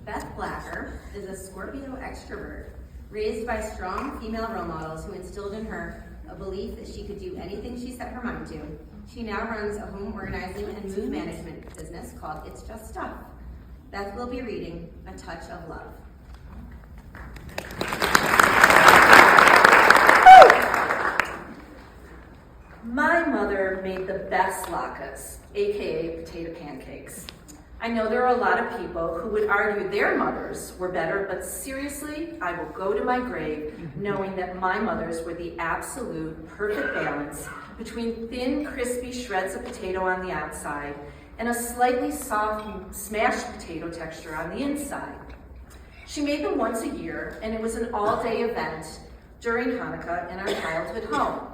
Beth Blacker is a Scorpio extrovert, raised by strong female role models who instilled in her a belief that she could do anything she set her mind to. She now runs a home organizing and mood management business called It's Just Stuff. Beth will be reading A Touch of Love. My mother made the best latkes, aka potato pancakes. I know there are a lot of people who would argue their mothers were better, but seriously, I will go to my grave knowing that my mothers were the absolute perfect balance between thin, crispy shreds of potato on the outside and a slightly soft, smashed potato texture on the inside. She made them once a year, and it was an all-day event during Hanukkah in our childhood home,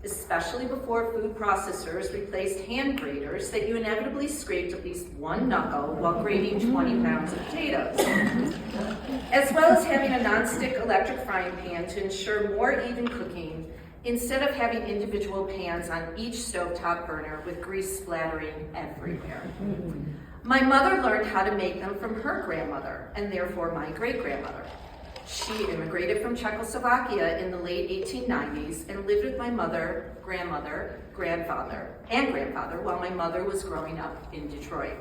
especially before food processors replaced hand graters that you inevitably scraped at least one knuckle while grating 20 pounds of potatoes, as well as having a non-stick electric frying pan to ensure more even cooking instead of having individual pans on each stovetop burner with grease splattering everywhere. My mother learned how to make them from her grandmother, and therefore my great-grandmother. She immigrated from Czechoslovakia in the late 1890s and lived with my mother, grandmother, grandfather while my mother was growing up in Detroit.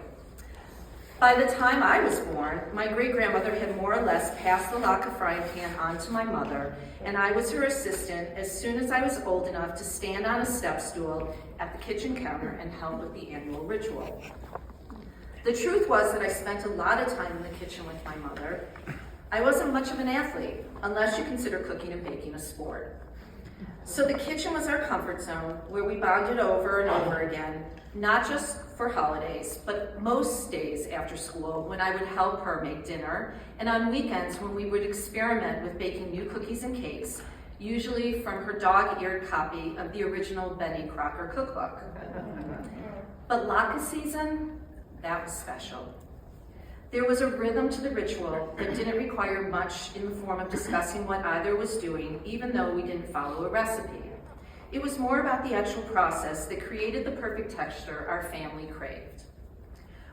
By the time I was born, my great-grandmother had more or less passed the latke frying pan on to my mother, and I was her assistant as soon as I was old enough to stand on a step stool at the kitchen counter and help with the annual ritual. The truth was that I spent a lot of time in the kitchen with my mother. I wasn't much of an athlete, unless you consider cooking and baking a sport. So the kitchen was our comfort zone, where we bonded over and over again, not just for holidays, but most days after school when I would help her make dinner, and on weekends when we would experiment with baking new cookies and cakes, usually from her dog-eared copy of the original Betty Crocker cookbook. But latke season, that was special. There was a rhythm to the ritual that didn't require much in the form of discussing what either was doing, even though we didn't follow a recipe. It was more about the actual process that created the perfect texture our family craved.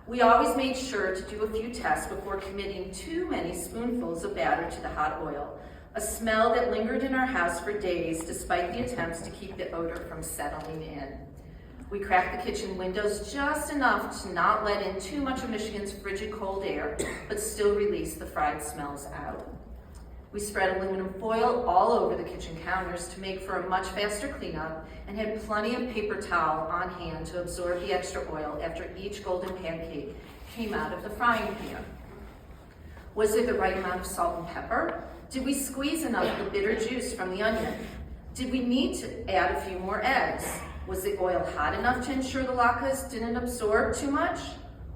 We always made sure to do a few tests before committing too many spoonfuls of batter to the hot oil, a smell that lingered in our house for days despite the attempts to keep the odor from settling in. We cracked the kitchen windows just enough to not let in too much of Michigan's frigid cold air, but still release the fried smells out. We spread aluminum foil all over the kitchen counters to make for a much faster cleanup and had plenty of paper towel on hand to absorb the extra oil after each golden pancake came out of the frying pan. Was there the right amount of salt and pepper? Did we squeeze enough of the bitter juice from the onion? Did we need to add a few more eggs? Was the oil hot enough to ensure the latkes didn't absorb too much?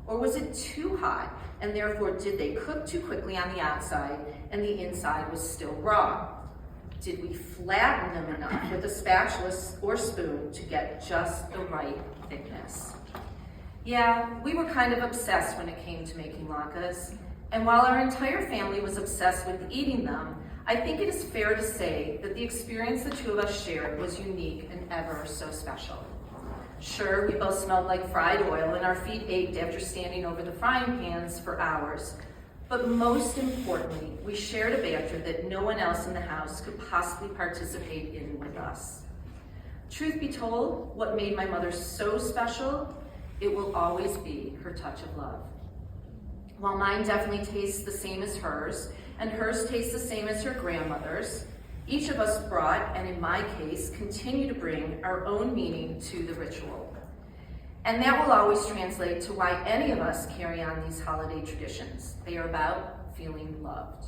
Or was it too hot, and therefore did they cook too quickly on the outside and the inside was still raw? Did we flatten them enough with a spatula or spoon to get just the right thickness? Yeah, we were kind of obsessed when it came to making latkes, and while our entire family was obsessed with eating them, I think it is fair to say that the experience the two of us shared was unique and ever so special. Sure, we both smelled like fried oil and our feet ached after standing over the frying pans for hours, but most importantly, we shared a banter that no one else in the house could possibly participate in with us. Truth be told, what made my mother so special, it will always be her touch of love. While mine definitely tastes the same as hers, and hers tastes the same as her grandmother's, each of us brought, and in my case, continue to bring our own meaning to the ritual. And that will always translate to why any of us carry on these holiday traditions. They are about feeling loved.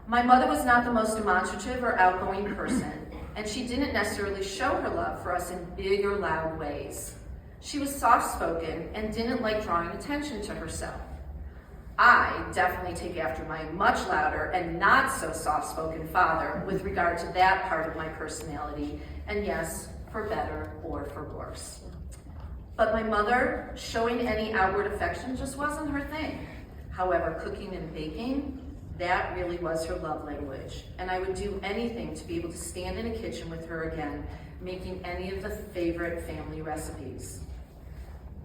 My mother was not the most demonstrative or outgoing person, and she didn't necessarily show her love for us in big or loud ways. She was soft-spoken and didn't like drawing attention to herself. I definitely take after my much louder and not so soft-spoken father with regard to that part of my personality, and yes, for better or for worse. But my mother, showing any outward affection just wasn't her thing. However, cooking and baking, that really was her love language, and I would do anything to be able to stand in a kitchen with her again, making any of the favorite family recipes.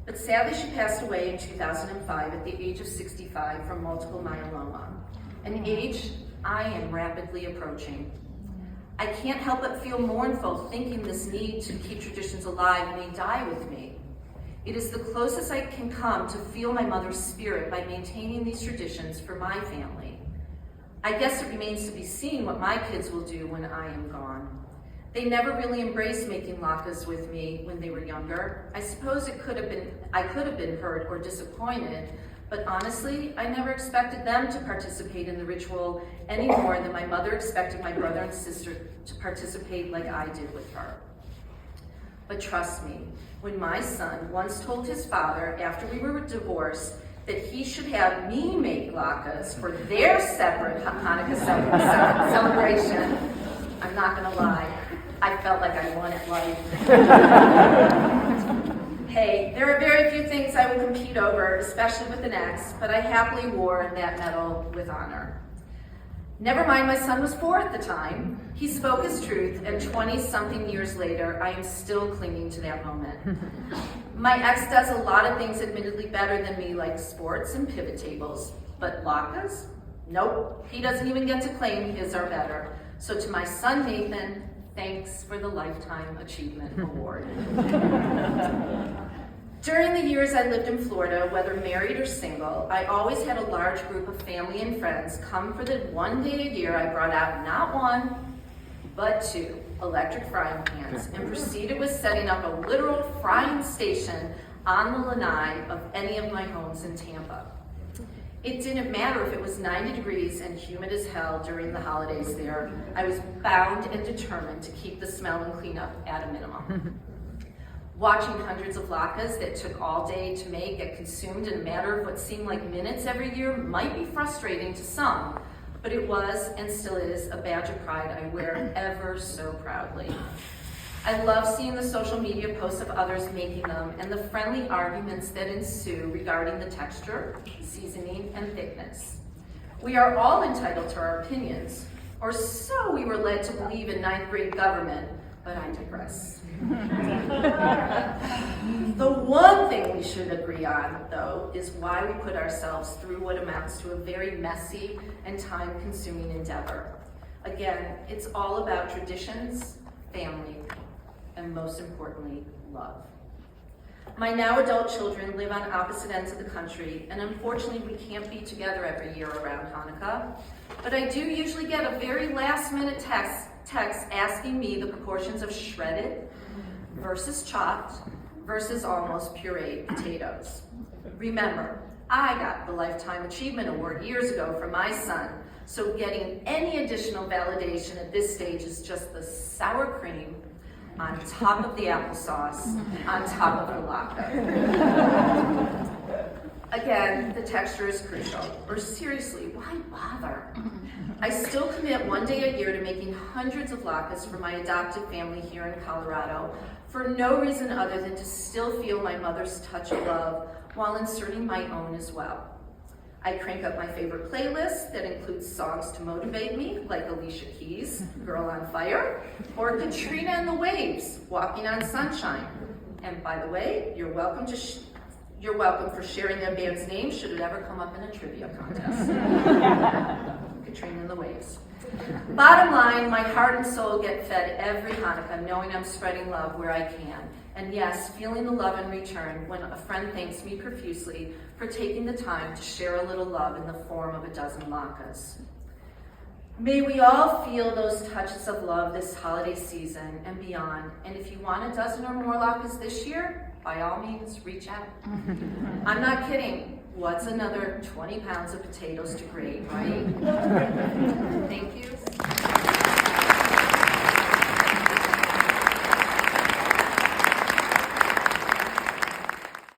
But sadly, she passed away in 2005 at the age of 65 from multiple myeloma, an age I am rapidly approaching. I can't help but feel mournful thinking this need to keep traditions alive may die with me. It is the closest I can come to feel my mother's spirit by maintaining these traditions for my family. I guess it remains to be seen what my kids will do when I am gone. They never really embraced making latkes with me when they were younger. I suppose I could have been hurt or disappointed, but honestly, I never expected them to participate in the ritual any more than my mother expected my brother and sister to participate like I did with her. But trust me, when my son once told his father after we were divorced that he should have me make latkes for their separate Hanukkah celebration, I'm not gonna lie, I felt like I won at life. Hey, there are very few things I will compete over, especially with an ex, but I happily wore that medal with honor. Never mind, my son was 4 at the time. He spoke his truth, and 20-something years later, I am still clinging to that moment. My ex does a lot of things admittedly better than me, like sports and pivot tables, but latkes? Nope, he doesn't even get to claim his are better. So to my son, Nathan, thanks for the Lifetime Achievement Award. During the years I lived in Florida, whether married or single, I always had a large group of family and friends come for the one day a year I brought out not 1, but 2 electric frying pans and proceeded with setting up a literal frying station on the lanai of any of my homes in Tampa. It didn't matter if it was 90 degrees and humid as hell during the holidays there. I was bound and determined to keep the smell and cleanup at a minimum. Watching hundreds of latkes that took all day to make get consumed in a matter of what seemed like minutes every year might be frustrating to some, but it was and still is a badge of pride I wear ever so proudly. I love seeing the social media posts of others making them and the friendly arguments that ensue regarding the texture, seasoning, and thickness. We are all entitled to our opinions, or so we were led to believe in 9th grade government, but I digress. The one thing we should agree on, though, is why we put ourselves through what amounts to a very messy and time-consuming endeavor. Again, it's all about traditions, family, and most importantly, love. My now adult children live on opposite ends of the country, and unfortunately we can't be together every year around Hanukkah, but I do usually get a very last-minute text asking me the proportions of shredded versus chopped versus almost pureed potatoes. Remember, I got the Lifetime Achievement Award years ago for my son, so getting any additional validation at this stage is just the sour cream on top of the applesauce, on top of the latke. Again, the texture is crucial, or seriously, why bother? I still commit one day a year to making hundreds of latkes for my adopted family here in Colorado for no reason other than to still feel my mother's touch of love while inserting my own as well. I crank up my favorite playlist that includes songs to motivate me, like Alicia Keys' Girl on Fire, or Katrina and the Waves, Walking on Sunshine. And by the way, you're welcome for sharing their band's name should it ever come up in a trivia contest. Katrina and the Waves. Bottom line, my heart and soul get fed every Hanukkah knowing I'm spreading love where I can. And yes, feeling the love in return when a friend thanks me profusely for taking the time to share a little love in the form of a dozen latkes. May we all feel those touches of love this holiday season and beyond. And if you want a dozen or more latkes this year, by all means, reach out. I'm not kidding. What's another 20 pounds of potatoes to grate, right? Thank you.